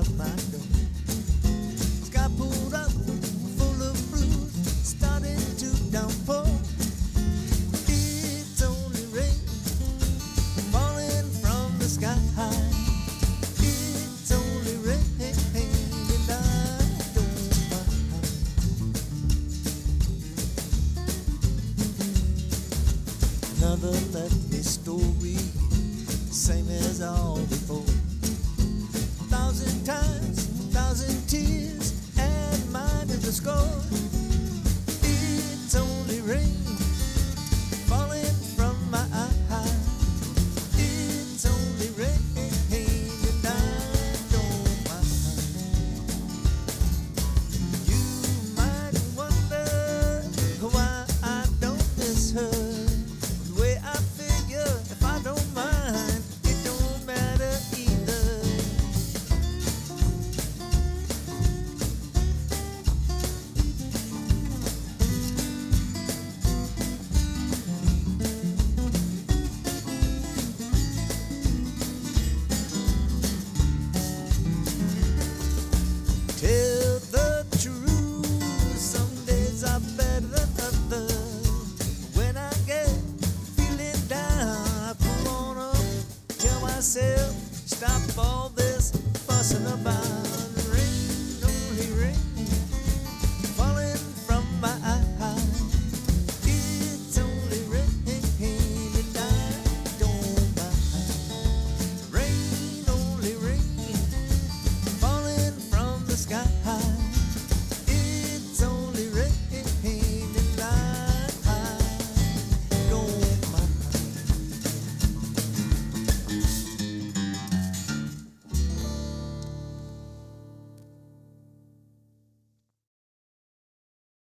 out my door. Sky pulled up, full of blues, started to downpour. It's only rain falling from the sky. It's only rain, and I don't mind. Another left me story, same as all before. 1,000 times, 1,000 tears, add mine to the score. It's only rain falling from my eyes. It's only rain, and I don't mind. You might wonder why I don't miss her. The way I figure, if I don't mind, it don't matter either. Tell the truth, some days are better than others. When I get feeling down, I pull on up, tell myself, stop all this.